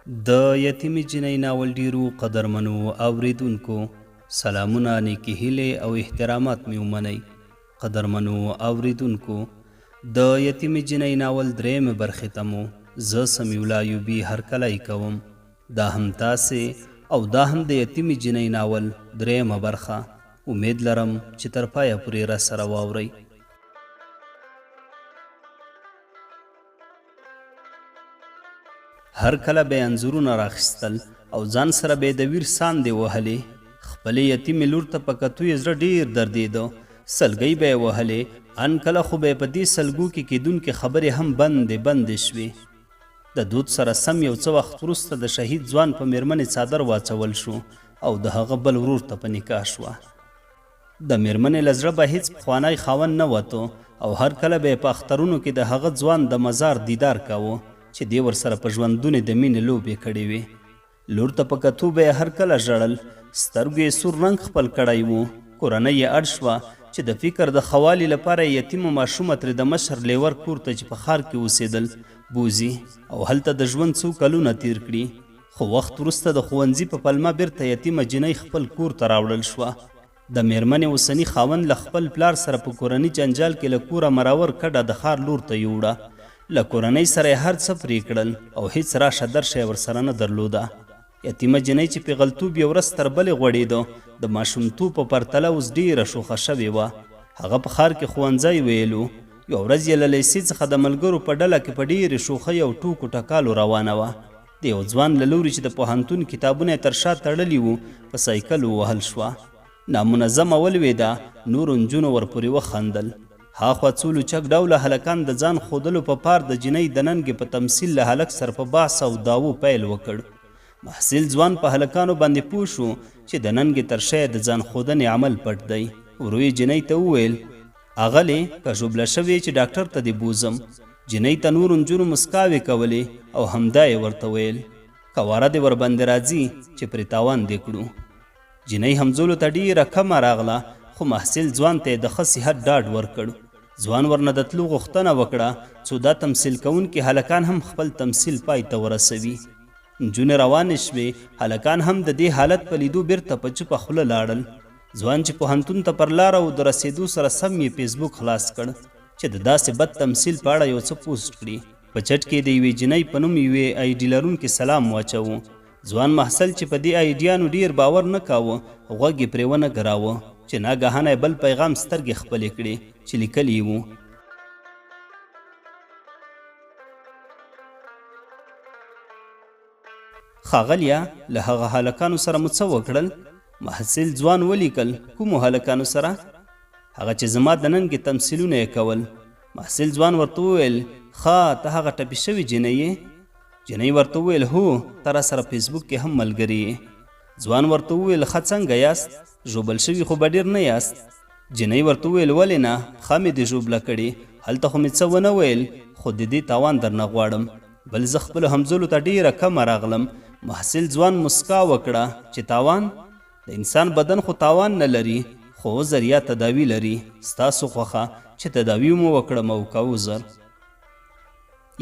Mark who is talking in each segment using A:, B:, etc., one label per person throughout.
A: د یتیمې جینۍ ناول ډیرو قدرمنو اوریدونکو سلامونه، نیکې هیلې او احترامات مې ومنئ. قدرمنو اوریدونکو، د یتیمې جینۍ ناول درېیمې برخې ته مو زه سمیع الله ایوبي هرکلی کوم. دا هم تاسې او دا هم د یتیمې جینۍ ناول درېیمه برخه. امید لرم چې تر پایه پورې راسره واورئ. هر کله به یې انځورونه راخیستل او ځان سره به یې د ویر ساندې وهلې. خپلې یتیمې لور ته په کتو یې زړه ډېر دردېده. سلګۍ به یې وهلې، ان کله خو به یې په دې سلګو کې کیدونکې خبرې هم بندې شوې. د دود سره سم یو څه وخت وروسته د شهید ځوان په میرمنې څادر واچول شو او د هغه بل ورور ته په نکاح شوه. د میرمنې له زړه به هیڅ پخوانی خاوند نه وته او هر کله به یې په اخترونو کې د هغه ځوان د مزار دیدار کاوه چې دې ورسره په ژوندونې د مینې لوبې کړې وې. لور ته په کتو به یې هر کله ژړل، سترګو یې سور رنګ خپل کړی و. کورنۍ یې اړ شوه چې د فکر د ښه والي لپاره یې یتیمه ماشومه ترې د مشر لیور کور ته چې په ښار کې اوسېدل بوځي او هلته د ژوند څو کلونه تیر کړي. خو وخت وروسته د ښوونځي په پلمه بیرته یتیمه جینۍ خپل کور ته راوړل شوه. د میرمنې اوسني خاوند له خپل پلار سره په کورني جنجال کې له کوره مراور کډه د ښار لور ته یوړه. له کورنۍ سره یې هر څه پرې کړل او هیڅ راشه درشه یې ورسره نه درلوده. یتیمه جینۍ چې پیغلتوب یې ورځ تر بلې غوړېده، د ماشومتوب په پرتله اوس ډېره شوخه شوې وه. هغه په ښار کې ښوونځی ویلو. یوه ورځ یې له لیسې څخه د ملګرو په ډله کې په ډېرې شوخۍ او ټوکو ټکالو روانه وه. د یو ځوان له لوري چې د پوهنتون کتابونه یې تر شا تړلي وو په سایکل ووهل شوه. نامنظمه ولوېده، نورو نجونو ورپورې وخندل. هاخوا څو لوچک ډوله هلکان د ځان ښودلو په پار د جینۍ د ننګې په تمثیل له هلک سره په بحث او داوو پیل وکړ. محصل ځوان په هلکانو باندې پوه شو چې د ننګې تر شا د ځان ښودنې عمل پټ دی. ورو یې جینۍ ته وویل، اغلې که ژوبله شوې چې ډاکټر ته دې بوزم. جینۍ ته نورو نجونو مسکاوې کولې او همدا یې ورته ویل، که واره دې ورباندې راځي چې پرې تاوان دې کړو. جینۍ همزولو ته ډېره کمه راغله، خو محصل ځوان ته یې د ښه صحت ډاډ ورکړ. ځوان ورنه د تلو غوښتنه وکړه څو دا تمثیل کوونکي هلکان هم خپل تمثیل پای ته ورسوي. نجونې روانې شوې، هلکان هم د دې حالت په لیدو بیرته په چوپه خوله لاړل. ځوان چې پوهنتون ته پر لاره و، د رسېدو سره سم یې فیسبوک خلاص کړ چې د داسې بد تمثیل په اړه یو څه پوسټ کړي. په چټ کې د یوې جینۍ په نوم یوې آی ډي لرونکي سلام واچوه. ځوان محصل چې په دې آیډیانو ډیر باور نه کاوه، غوږ یې پرې ونه ګراوه چې ناګهانه بل پیغام سترګې خپلې کړې چې لیکلي وو، ښاغلیه، له هغه هلکانو سره مو څه وکړل؟ محصل ځوان ولیکل، کومو هلکانو سره؟ هغه چې زما د ننګې تمثیلونه یې کول. محصل ځوان ورته وویل، ښه، ته هغه ټپي شوې جینۍ یې؟ جینۍ ورته وویل، هو، ته را سره فیسبوک کې هم ملګري یې. ځوان ورته وویل، ښه، څنګه یاست؟ ژوبل شوي خو به ډېر نه یاست. جینۍ ورته وویل، ولې نه، ښه مې دې ژوبله کړې، هلته خو مې څه ونه ویل، خو د دې تاوان درنه غواړم، بل زه خپلو همزولو ته ډېره کمه راغلم. محصل ځوان مسکا وکړه چې تاوان؟ د انسان بدن خو تاوان نه لري، خو عذر یا تداوي لري. ستاسو خوښه چې تداوي مو وکړم او که عذر.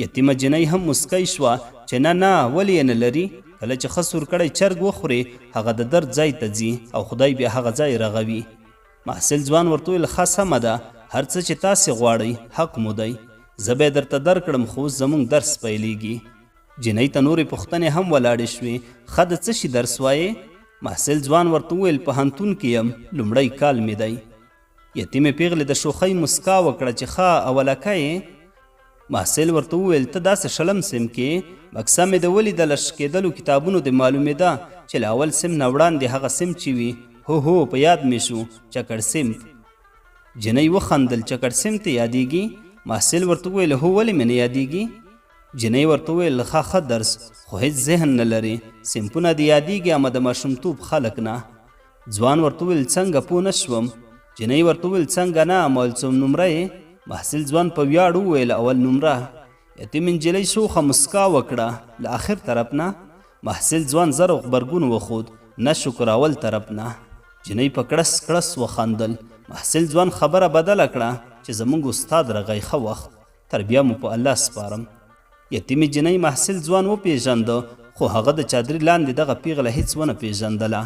A: یتیمه جینۍ هم مسکی شوه چې نه، ولې یې نه لري؟ کله چې ښه سور کړی چرګ وخوري، هغه د درد ځای ته ځي او خدای بیا هغه ځای رغوي. محصل ځوان ورته ویل، ښه، سمه ده، هر څه چې تاسې غواړئ حق مو دی، زه به یې درته درکړم، خو اوس زموږ درس پیلېږي. جینۍ ته نورې پوښتنې هم ولاړې شوې. ښه، د څه شي درس وایې؟ محصل ځوان ورته وویل، پوهنتون کې یم، لومړی کال مې دی. یتیمې پیغلې د شوخۍ مسکا وکړه چې ښه، اولکه یې؟ محصل ورته وویل، ته داسې شلم سیم کې؟ مکسه مې د ولیدله شکېدلو کتابونو د معلومېده چې له اول سیم نه وړاندې هغه سیم چې وي. هو، په یاد مې شو، چکر سیم. جینۍ وخندل، چکر سیم ته یادېږي؟ محصل ورته وویل، هو، ولې مې نه یادېږي؟ جینۍ ورته وویل، ښه درس، خو هیڅ ذهن نه لري، سیمپونه دې یادېږي اما د ماشومتوب خلک نه. ځوان ورته وویل، څنګه پوه نه شوم؟ جینۍ ورته وویل، څنګه نه، اول څوم نمره یې؟ محصل ځوان په ویاړ وویل، اول نمره. یتیم نجلۍ شوخه مسکا وکړه له آخر طرف نه. محصل ځوان زر غبرګون وښود، نه شکر اول طرف نه. جینۍ په کړس کړس وخندل. محصل ځوان خبره بدله کړه چې زموږ استاد راغی، ښه وخت، تر بیا مو په الله سپارم. یتیمې جینۍ محصل ځوان وپېژانده، خو هغه د چادري لاندې دغه پیغله هیڅ ونه پیژندله.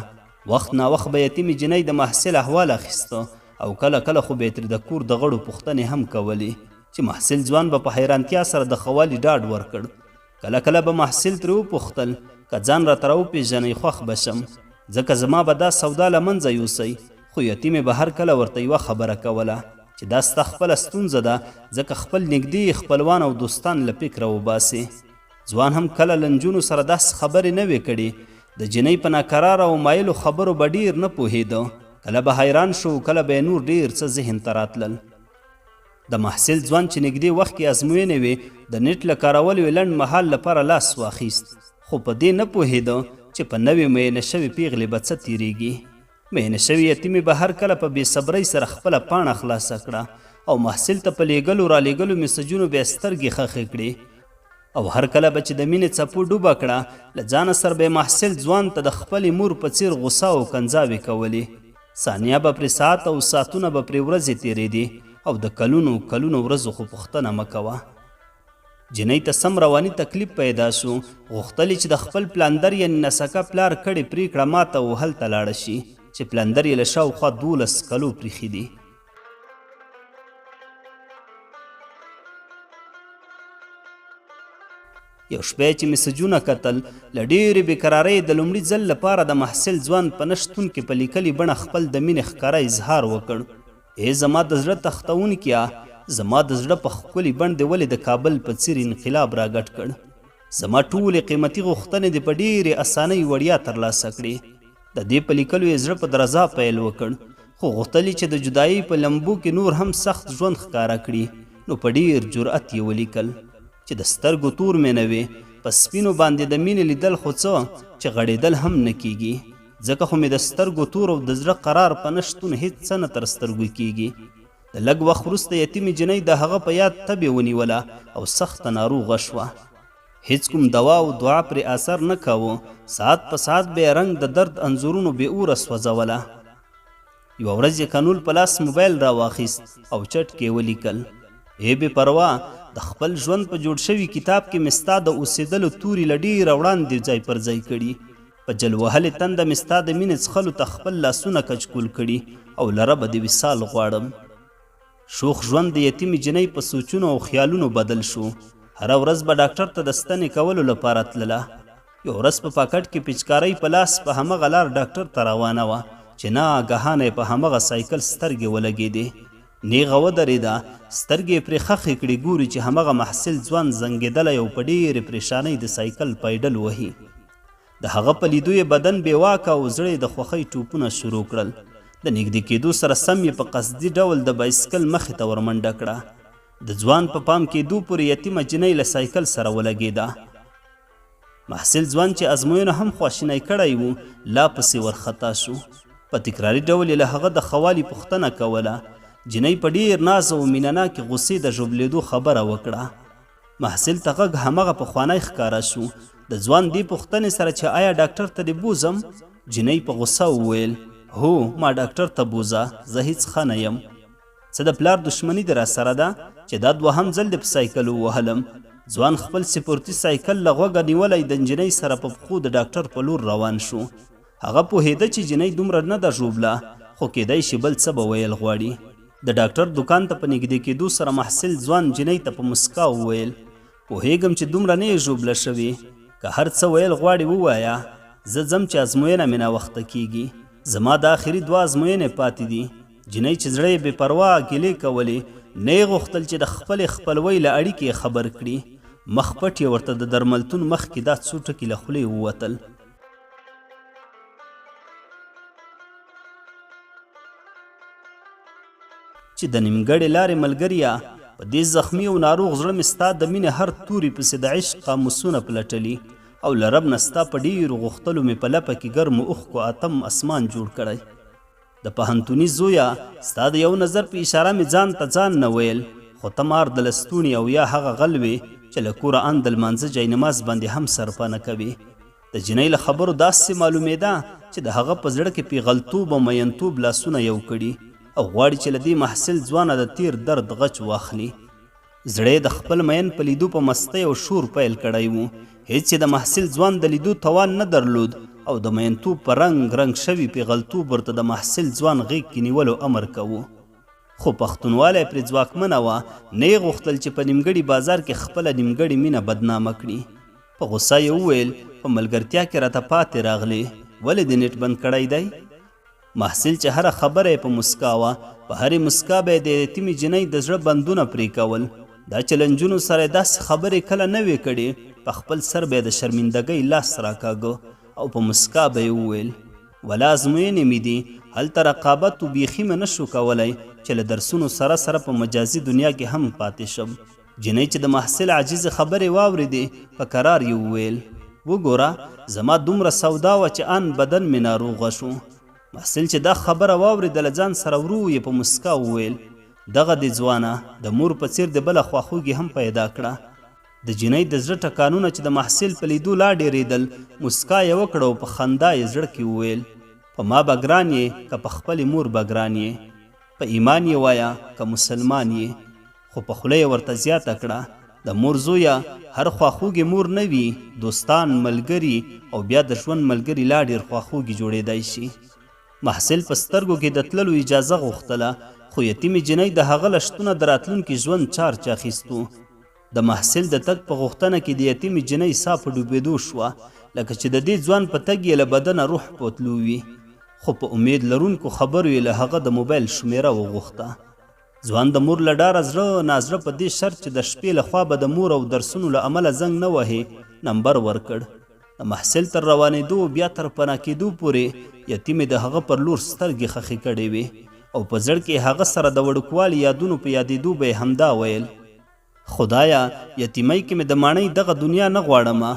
A: وخت ناوخت به یتیمې جنۍ د محصل احوال اخیسته او کله کله خو به یې ترې د کور د غړو پوښتنې هم کولې چې محصل ځوان به په حیرانتیا سره د ښه والي ډاډ ورکړ. کله کله به محصل ترې وپوښتل که ځان راته راوپېژنئ خوښ به شم، ځکه زما به دا سودا له منځه یوسئ. خو یتیمې به هر کله ورته یوه خبره کوله چې دا ستا خپله ستونزه ده، ځکه خپل نږدې خپلوان او دوستان له فکره وباسې. ځوان هم کله له نجونو سره داسې خبرې نه وې کړې. د جنۍ په ناکراره او مایلو خبرو به ډیر نه پوهېده. کله به حیران شو، کله به یې نور ډیر څه ذهن ته راتلل. د محصل ځوان چې نږدې وخت کې ازموینې وې د نیټ له کارولو یې لنډ مهال لپاره لاس واخیست، خو په دې نه پوهېده چې په نوې میینه شوې پیغلې به څه تېرېږي. میینه شوې یتیمې به هر کله په بې صبرۍ سره خپله پاڼه خلاصه کړه او محصل ته په لیږلو رالیږلو میسجونو بیا سترګې خښې کړې. او هر کله به چې د مینې څپو ډوبه کړه له ځانه سره به محصل ځوان ته د خپلې مور په څیر غوسه او کنځاوې کولې. ثانیه به پرې ساعت او ساعتونه به پرې ورځې تېرېدې او د کلونو کلونو ورځو خو پوښتنه مه کوه. جنۍ ته سم رواني تکلیف پیدا شو. غوښتلې چې د خپل پلاندر یعنې نسکه پلار کړې پرېکړه ماته او هلته لاړه شي چې پلاندر یې له شاوخوا 12 کلو پریښي دي. یو شپه چې میسجونه کتل له ډېرې بېقرارۍ د لومړي ځل لپاره د محصل ځوان په نه شتون کې په لیکلې بڼه خپل د مینې ښکاره اظهار وکړ. ای زما د زړه تختونکیه، زما د زړه په ښکلي بڼ دې ولې د کابل په څیر انقلاب راګډ کړ. زما ټولې قیمتي غوښتنې دې په ډېرې اسانۍ وړیا ترلاسه کړې. د دې په لیکلو یې زړه په درزا پیل وکړ، خو غوښتلې چې د جدایۍ په لمبو کې نور هم سخت ژوند ښکاره کړي، نو په ډېر جرأت یې ولیکل چې د سترګو تور مې نه وې، په سپینو باندې د مینې لیدل خو څه چې غړېدل هم نه کیږي، ځکه خو مې د سترګو تور او د زړه قرار په نه شتون هېڅ څه نه تر سترګو کیږي. د لږ وخت وروسته یتیمې جنۍ د هغه په یاد تبې ونیوله او سخته ناروغه شوه. هیڅ کوم دوا او دعا پرې اثر نه کاوه. ساعت په ساعت به یې رنګ د درد انځورونو بې اوره سوځوله. یوه ورځ یې کانول په لاس موبایل راواخیست او چټ کې ولیکل: ای بې پروا، د خپل ژوند په جوړ شوي کتاب کې مې ستا د اوسېدلو توري له ډېره وړاندې ځای پر ځای کړي. په جل وهلې تنده مې ستا د مینې څښلو ته خپل لاسونه کچکول کړي او له ربه د وصال غواړم. شوخ ژوند د یتیمې جنۍ په سوچونو او خیالونو بدل شو. هره ورځ به ډاکټر ته د ستنې کولو لپاره تلله. یو ورځ په پاکټ کې پیچکارۍ په لاس په همغه لار ډاکټر ته روانه وه چې ناګهانه یې په همغه سایکل سترګې ولګېدې. نیغه ودرېده، سترګې یې پرې خښې کړې، ګوري چې همغه محصل ځوان زنګېدلی او په ډېرې پریشانۍ د سایکل پایډل وهي. د هغه په لیدو یې بدن بېواکه او زړه یې د خوښۍ ټوپونه شروع کړل. د نږدې کېدو سره سم یې په قصدي ډول د بایسکل مخې ته ورمنډه کړه. د ځوان په پام کېدو پورې یتیمه جنۍ له سایکل سره ولګېده. محصل ځوان چې ازموینه هم خواشینی کړی و لا پسې ورخطا شو. په تکراري ډول یې له هغه د ښه والي پوښتنه کوله. جنۍ په ډېر ناز او مینهناکې غوسې د ژوبلېدو خبره وکړه. محصل ته غږ همغه پخوانی ښکاره شو. د ځوان دې پوښتنې سره چې آیا ډاکټر ته دې بوزم؟ جنۍ په غوسه وویل: هو، ما ډاکټر ته بوزه، زه هیڅ ښه نه یم. څه د پلار دښمني دې راسره ده چې دا دوهم ځل دې په سایکل ووهلم؟ ځوان خپل سپورتي سایکل له غوږه نیولی د نجلۍ سره په پښو د ډاکټر په لور روان شو. هغه پوهېده چې جنۍ دومره نه ده ژوبله، خو کیدای شي بل څه به ویل غواړي. د ډاکټر دکان ته په نږدې کېدو سره محصل ځوان جنۍ ته په مسکا وویل: پوهېږم چې دومره نه یې ژوبله شوې، که هر څه ویل غواړې ووایه، زه ځم چې ازموینه مې ناوخته کېږي. زما د آخري 2 ازموینې پاتې دي. جنۍ چې زړه یې بې پروا ګیلې کولې، نه یې غوښتل چې د خپلې خپلوۍ له اړیکې یې خبر کړي. مخ پټ یې ورته د درملتون مخکې دا څو ټکي له خولې ووتل: چې د نیمګړې لارې ملګریه، په دې زخمي او ناروغ زړه مې ستا د مینې هر توري پسې د عشق قاموسونه پلټلي او له رب نه ستا په ډېرو غوښتلو مې په لپه کې ګرمو اوښکو اتم اسمان جوړ کړی. د پوهنتوني زویه، ستا د یو نظر په اشاره مې ځان ته ځان نه ویل، خو ته مار د لستوڼي او یا هغه غل وې چې له کوره ان د لمانځه جاینماز باندې هم سرپه نه کوي. د جنۍ له خبرو داسې معلومېده چې د هغه په زړه کې پیغلتوب او مینتوب لاسونه یو کړي او غواړي چې له دې محصل ځوانه د تیر درد غچ واخلي. زړه د خپل مین په لیدو په مستی او شور پیل کړی و. هیڅ چې د محصل ځوان د لیدو توان نه درلود او د مینتوب په رنګ رنګ شوي پیغلتوب ورته د محصل ځوان غیږ کې نیولو امر کوو. خو پښتونوالی پرې ځواکمنه وه، نه یې غوښتل چې په نیمګړي بازار کې خپله نیمګړې مینه بدنامه کړي. په غوسه یې وویل په ملګرتیا کې راته پاتې راغلې، ولې دې نیټ بند کړی دی؟ محصل چې هره خبره یې په مسکا وه، په هرې مسکا به یې د یتیمې جنۍ د زړه بندونه پرې کول. دا چلنجونو سره یې داسې خبرې کله نه وې کړې. په خپل سر به یې د شرمندګۍ لاس راکاږه او په مسکا به یې وویل ولا ازموینې مې دي، هلته رقابت و بیخي مې نشو کولی چې له درسونو سره سره په مجازي دنیا کې هم پاتې شم. جنۍ چې د محصل عاجزې خبرې واورېدې په قرار یې وویل وګوره زما دومره سودا وه چې ان بدن مې ناروغه شو. محصل چې دا خبره واورېدله ځان سره ورو یې په مسکا وویل دغه دې ځوانه د مور په څیر د بله خواخوږي هم پیدا کړه. د جنۍ د زړه ټکانونه چې د محصل په لیدو لا ډېرېدل، مسکا یې وکړه او په خندا یې زړه کې وویل په ما به ګران یې که په خپلې مور به ګران یې، په ایمان یې وایه که مسلمان یې. خو په خوله یې ورته زیاته کړه د مور زویه هر خواخوږې مور نه وي، دوستان ملګري او بیا د ژوند ملګري لا ډېر خواخوږي جوړېدای شي. محصل په سترګو کې د تللو اجازه غوښتله، خو یتیمې جنۍ د هغه له شتونه د راتلونکي ژوند چارچ اخیستو. د محصل د تګ په غوښتنه کې د یتیمې جنۍ ساه په ډوبېدو شوه، لکه چې د دې ځوان په تګ یې له بدنه روح پوتلو وي. خو په امید لرونکو خبرو یې له هغه د موبایل شمیره وغوښته. ځوان د مور له ډاره زړه نازړه په دې شرط چې د شپې له خوا به د مور او درسونو له امله زنګ نه وهي نمبر ورکړ. د محصل تر روانېدو بیا تر پناه کېدو پورې یتیمې د هغه پر لور سترګې خښې کړې وې او په زړه کې هغه سره د وړوکوالي یادونو په یادېدو به یې همدا ویل خدایا یتیمۍ کې مې د ماڼۍ دغه دنیا نه غواړمه،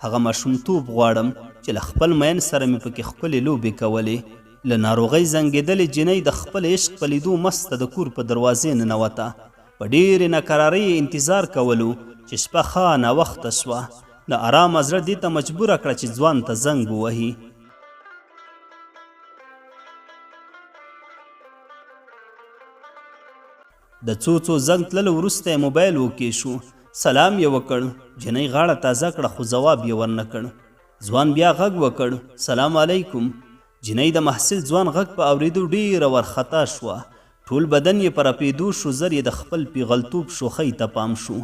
A: هغه ماشومتوب غواړم چې له خپل مین سره مې پکې ښکلې لوبې کولې. له ناروغۍ زنګېدلې جنۍ د خپل عشق په لیدو مسته د کور په دروازې ننوته. په ډېرې ناکرارۍ یې انتظار کولو چې شپه ښه ناوخته شوه. د ارامه زړه دې ته مجبوره کړه چې ځوان ته زنګ ووهي. د څو زنګ تللو وروسته یې موبایل وکېښو. سلام یې وکړ. جنۍ غاړه تازه کړه خو ځواب یې ورنه کړ. ځوان بیا غږ وکړ سلام علیکم. جنۍ د محصل ځوان غږ په اورېدو ډېره وارخطا شوه. ټول بدن یې په رپېدو شو، زر یې د خپل پیغلتوب شوخۍ ته پام شو.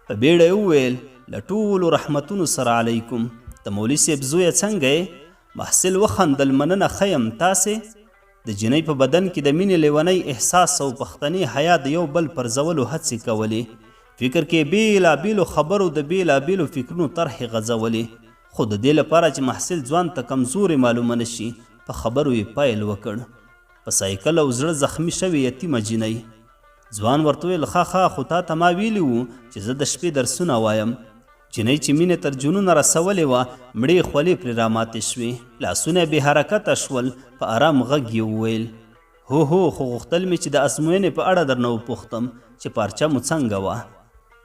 A: په بیړه یې وویل له ټولو رحمتونو سره علیکم. د مولوي صاحب زویه څنګه یې؟ محصل وخندل مننه ښه یم، تاسې؟ د جنۍ په بدن کې د مینې لیونی احساس او پښتني حیا د یو بل پرځولو هڅې کولې. فکر کې بېلابېلو خبرو د بېلابېلو فکرونو طرحې غځولې، خو د دې لپاره چې محصل ځوان ته کمزورې معلومه نه شي په خبرو یې پیل وکړ. په سایکل او زړه زخمي شوې یتیمه جنۍ. ځوان ورته ویل ښه خو تا ته ما ویلي وو چې زه د شپې درسونه وایم. جنۍ چې مینې تر جنونه رسولې وه مړې خولې پرې راماتې شوې، لاسونه بې حرکته شول. په ارام غږ یې وویل هو خو غوښتل مې چې د ازموینې په اړه درنه وپوښتم چې پارچه مو څنګه وه؟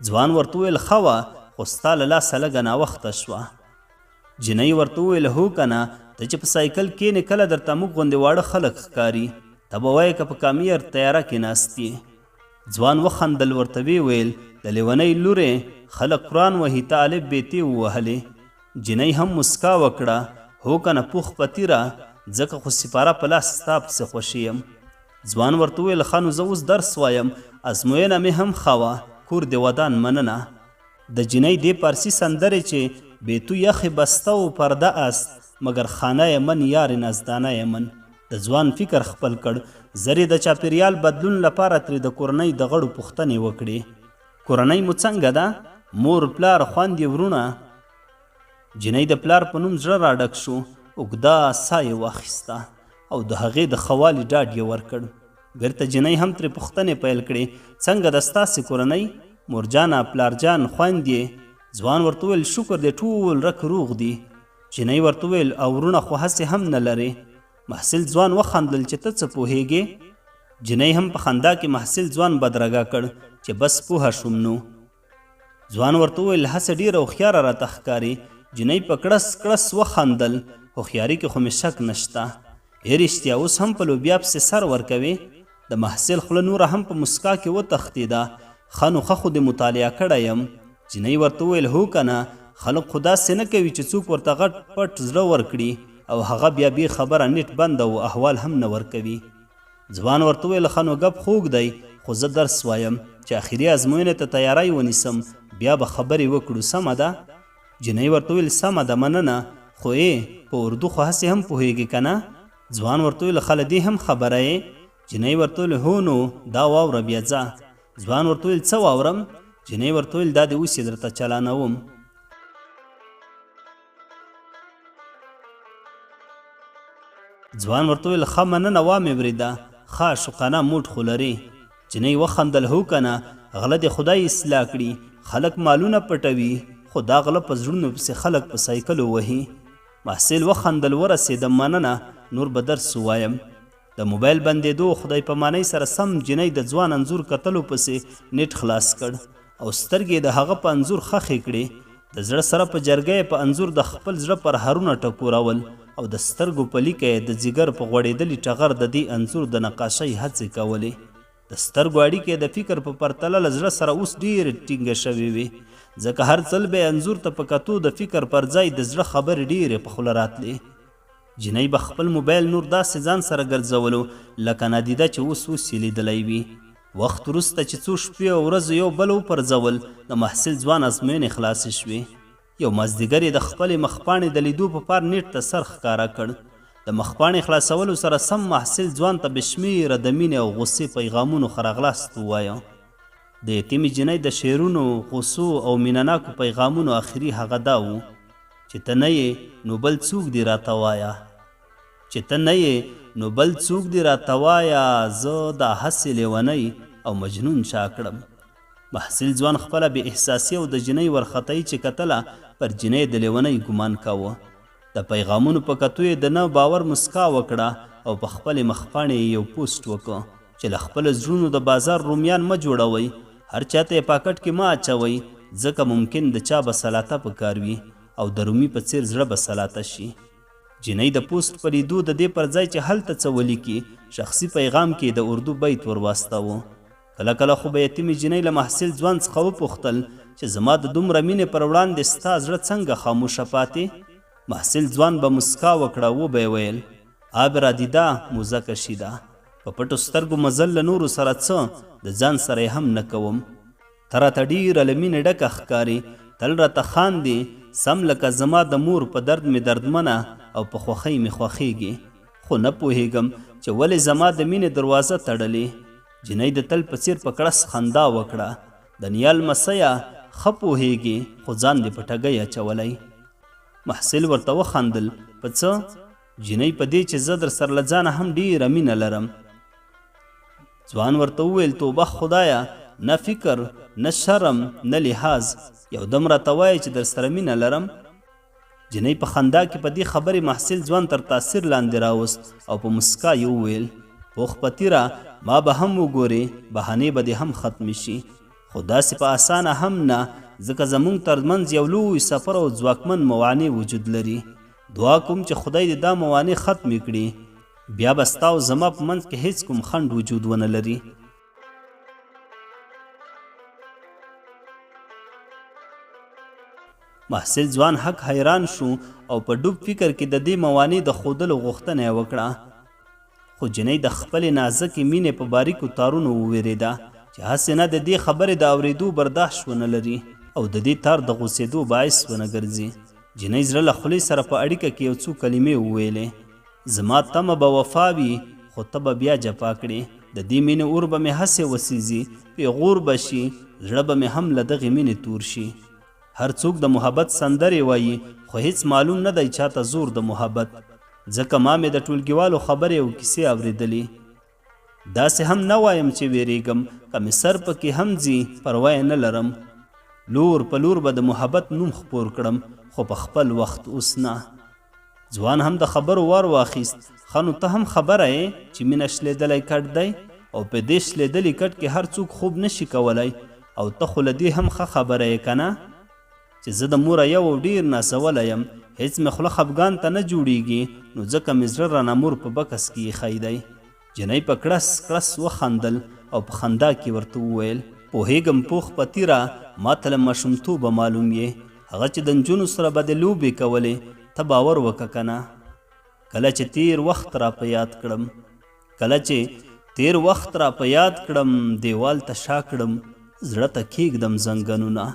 A: ځوان ورته وویل ښه وه خو ستا له لاسه لږه ناوخته شوه. جنۍ ورته وویل هو که نه، ته چې په سایکل کښېنې کله درته موږ غوندې واړه خلک ښکاري، ته به وایې که په کامیر تیاره کې ناست یې. ځوان وخندل ورته ویې ویل د لیونۍ لورې خلک قرآن وهي ته الف بیتې ووهلې. جنۍ هم مسکا وکړه هو که نه پوخ پتیره، ځکه خو سپاره په لاس ستا پسې خوښي یم. ځوان ورته وویل ښه نو زه اوس درس وایم، ازموینه مې هم ښه وه، کور دې ودان مننه. د جنۍ دې پارسي سندرې چې بې تو یخې بسته و پرده است مگر خانه من یار نزدانه من. د ځوان فکر خپل کړ. زرې د چاپېریال بدلون لپاره ترې د کورنۍ د غړو پوښتنې وکړې. کورنۍ مو څنګه ده؟ مور پلار خویندې ورونه؟ جنۍ د پلار په نوم زړه راډک شو. اوږده ساه یې واخیسته او د هغې د ښه والي ډاډ یې ورکړ. بېرته جنۍ هم ترې پوښتنې پیل کړې څنګه ده ستاسې کورنۍ؟ مورجانه پلارجان خویندې؟ ځوان ورته وویل شکر دی ټول رک روغ دي. جنۍ ورته وویل او ورونه خو هسې هم نه لرې؟ محصل ځوان وخندل چې ته څه پوهېږې؟ جنۍ هم په خندا کې محصل ځوان بدرګه کړ چې بس پوهه شوم نو. ځوان ورته وویل هسې ډېره هوښیاره راته ښکاري. جنۍ په کړس وخندل هوښیاري کې خو مې شک نشته. رښتیا اوس هم په لوبیا پسې سر ورکوې؟ د محصل خوله نوره هم په مسکا کې وتښتېده. ښه نو ښه خو دې مطالعه کړی یم. جینۍ ورته وویل هو که نه، خلک خو داسې نه کوي چې څوک ورته غټ پټ زړه ورکړي او هغه بیا بې خبره نیټ بند او احوال هم نه ورکوي. ځوان ورته وویل ښه نو ګپ خوږ دی، خو زه درس وایم چې آخري ازموینې ته تیاری ونیسم، بیا به خبرې وکړو، سمه ده؟ جینۍ ورته وویل سمه ده، مننه، خو په اردو خو هسې هم پوهېږې که نه؟ ځوان ورته وویل ښه له دې هم خبره یې؟ جینۍ ورته وویل هو نو دا واوره بیا ځه. ځوان ورته وویل څه واورم؟ جینۍ ورته وویل دا دې اوس یې درته چلانوم. ځوان ورته وویل ښه مننه، وامې ورېده، ښه عاشقانه موډ خو لرې. جینۍ وخندل هو که نه، غله دې خدای اصلاح کړي، خلک مالونه پټوي خو دا غله په زړونو پسې خلک په سایکلو وهي. محصل وخندل ورسېدم، مننه، نور به درس ووایم. د موبایل بندېدو خدای په مانۍ سره سم جینۍ د ځوان انځور کتلو پسې نیټ خلاص کړ او سترګې د هغه په انځور خښې کړې. د زړه سره په جرګه په انځور د خپل زړه پر هرونه ټکورول او د سترګو په لیکه د ځیګر په غوړېدلي ټغر د دې انځور د نقاشۍ هڅې کولې. د سترګو اړیکې د فکر په پرتله له زړه سره اوس ډېرې ټینګې شوې وې، ځکه هر ځل به انځور ته په کتو د فکر پر ځای د زړه خبرې ډېرې په خوله راتلې. جینۍ به خپل موبایل نور داسې ځان سره ګرځولو لکه نادیده چې اوس یې لیدلی وي. وخت وروسته چې څو شپې او ورځې یو بل وپرځول، د محصل ځوان ازموینې خلاصې شوې. یو مازدیګر یې د خپلې مخپاڼې د لیدو په پار نیټ ته سر ښکاره کړ. د مخپاڼې خلاصولو سره سم محصل ځوان ته بې شمېره د مینې او غصې پیغامونو ښه راغلاست ووایه. د یتیمې جینۍ د شعرونو، غصو او مینهناکو پیغامونو آخري هغه دا و چې ته نه یې نو بل څوک دې راته وایه، چې ته نه یې نو بل څوک دې راته وایه، زه دا هسې لیونی او مجنون چا کړم. محصل ځوان خپله بې احساسي او د جینۍ ورختۍ چې کتله پر جینۍ د لیونۍ ګمان کاوه. د پیغامونو په کتو یې د نه باور مسکا وکړه او په خپلې مخپاڼې یې یو پوسټ وکړ چې له خپلو زړونو د بازار رومیان مه جوړوئ، هر چاته یې پاکټ کې مه اچوئ، ځکه ممکن د چا به سلاته په کار وي او د رومي په څیر زړه به سلاته شي. جینۍ د پوسټ په لیدو د دې پر ځای چې هلته څه ولیکي، شخصي پیغام کې د اردو بیت ور واستاوه. کله کله خو به یتیمې جینۍ له محصل ځوان څخه وپوښتل چې زما د دومره مینې پر وړاندې ستا زړه څنګه خاموشه پاتې؟ محصل ځوان به مسکا وکړه، وبه یې ویل آب را دیده موزه کشیده، په پټو سترګو مزل له نورو سره څه د ځان سره یې هم نه کوم. ته راته ډېره له مینې ډکه ښکارې، تل راته خاندې، سم لکه زما د مور په درد مې دردمنه او په خوښۍ مې خوښېږي، خو نه پوهېږم چې ولې زما د مینې دروازه تړلې. جینۍ د تل په څیر په کړس خندا وکړه، د نیا لمسیه ښه پوهېږي خو ځان دې په ټګۍ اچولی. محصل ورته وخندل په څه؟ جینۍ په دې چې زه در سره له ځانه هم ډېره مینه لرم. ځوان ورته وویل توبه خدایه، نه فکر نه شرم نه لحاظ، یو دم راته وایه چې در سره مینه لرم. جینۍ په خندا کې په دې خبرې محصل ځوان تر تاثیر لاندې راوست او په مسکا یې وویل پوخ پتیره، ما به هم وګورې، بهانې به دې هم ختمې شي، خو داسې په اسانه هم نه، ځکه زموږ ترمنځ یو لوی سفر او ځواکمن موانع وجود لري. دعا کوم چې خدای دې دا موانع ختمې کړي، بیا به ستا او زما په منځ کې هیڅ کوم خنډ وجود ونه لري. محصل ځوان حق حیران شو او په ډوب فکر کې د دې موانع د ښودلو غوښتنه یې وکړه، خو جینۍ د خپلې نازکې مینې په باریکو تارونو وویرېده چې هسې نه د دې خبرې د اورېدو برداشت ونه لري او د دې تار د غوڅېدو باعث ونه ګرځي. جینۍ زړه له خولې سره په اړیکه کې یو څو کلمې وویلې، زما تمه به وفا وي خو ته به بیا جفا کړې، د دې مینې اور به مې هسې وسیزي، پیغور به شي، زړه به مې هم له دغې مینې تور شي. هر څوک د محبت سندرې وایي خو هیڅ معلوم نه دی چاته زور د محبت، ځکه ما مې د ټولګیوالو خبرې او کیسې اورېدلې. داسې هم نه وایم چې ویریږم، که مې سر پکې هم ځي پروا یې نه لرم، لور په لور به د محبت نوم خپور کړم، خو په خپل وخت اوس نه. ځوان هم د خبرو وار واخیست، ښه نو ته هم خبره یې چې مینه شلېدلی کټ دی او په دې شلېدلي کټ کې هر څوک خوب نشي کولی، او ته خو له دې هم ښه خبره یې که نه چې زه د موره یو ډېر ناسولی یم، هیڅ مې خوله خفګان ته نه جوړیږي، نو ځکه مې زړه رانه مور په بکس کې ایښی دی. جینۍ په کړس کړس وخندل او په خندا کې ورته وویل پوهیږم پوخ په تیره ما ته له ماشومتوبه معلوم یې هغه چې د نجونو سره به د لوبې کولې ته باور وکه که نه کله چې تیر وخت را په یاد کړم کله چې تیر وخت را په یاد کړم دیوال ته شا کړم زړه ته کیږدم زنګنونه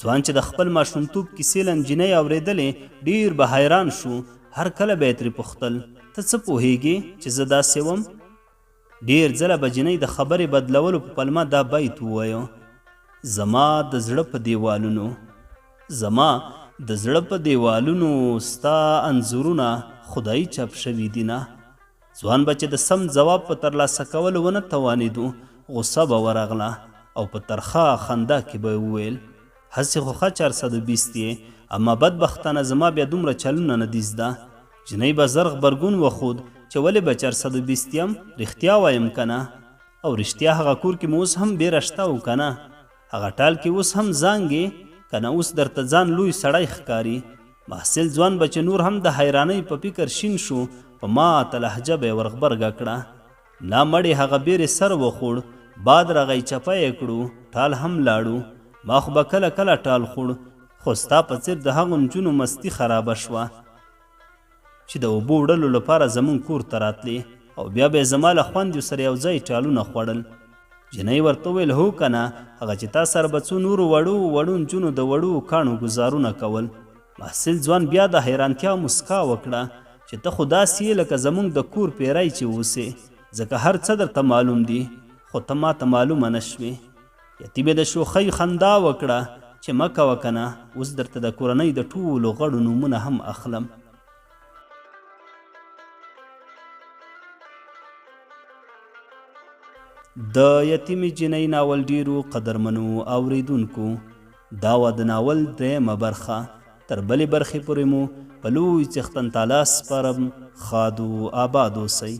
A: ځوان چې د خپل ماشومتوب کیسې له نجلۍ اورېدلې ډېر به حیران شو هر کله به یې ترې پوښتل ته څه پوهیږې چې زه داسې وم ډېر ځله به جنۍ د خبرې بدلولو په پلمه دا بیت ووایو زما د زړه په دیوالونو زما د زړه په دیوالونو ستا انځورونه خدای چاپ شوي دي نه ځوان به چې د سم جواب په ترلاسه کولو ونه توانېدو غصه به ورغله او په ترخه خندا کې به وویل هسې خو ښه 420 یې اما بدبختانه زما بیا دومره چلونه نه دي زده جنۍ به زر غبرګون وښود چې ولې به 420 یم رښتیا وایم که نه او رښتیا هغه کور کې مو اوس هم بیره شته او که نه هغه ټال کې اوس هم زانګې که نه اوس درته ځان لوی سړی ښکاري محصل ځوان به چې نور هم د حیرانۍ په فکر شین شو په ماته لهجه به یې ورغبرګه کړه لا مړې هغه بیرې سر وخوړ باد راغی چپه یې کړو ټال هم لاړو ما خو به کله کله ټال خوړ خو ستا په څېر د هغو نجونو مستی خرابه شوه چې د اوبو وړلو لپاره زمونږ کور ته راتلې او بیا به یې زما له خوندیو سره یو ځای ټالونه خوړل جنۍ ورته وویل هو که نه هغه چې تا سره به څو نورو وړو نجونو د وړو کاڼو ګزارونه کول محصل ځوان بیا د حیرانتیا مسکا وکړه چې ته خو داسې یې لکه زمونږ د کور پیری چې اوسې ځکه هر څه درته معلوم دي خو ته ماته معلومه نه شوې یتیمې د شوخۍ خندا وکړه چې مه کوه که نه اوس درته د کورنۍ د ټولو غړو نومونه هم اخلم د یتیمې جنۍ ناول ډیرو قدرمنو اوریدونکو دا وه د ناول درېیمه برخه تر بلې برخې پورې مو په لوی څښتن تعالی سپارم ښاد و آباد اوسئ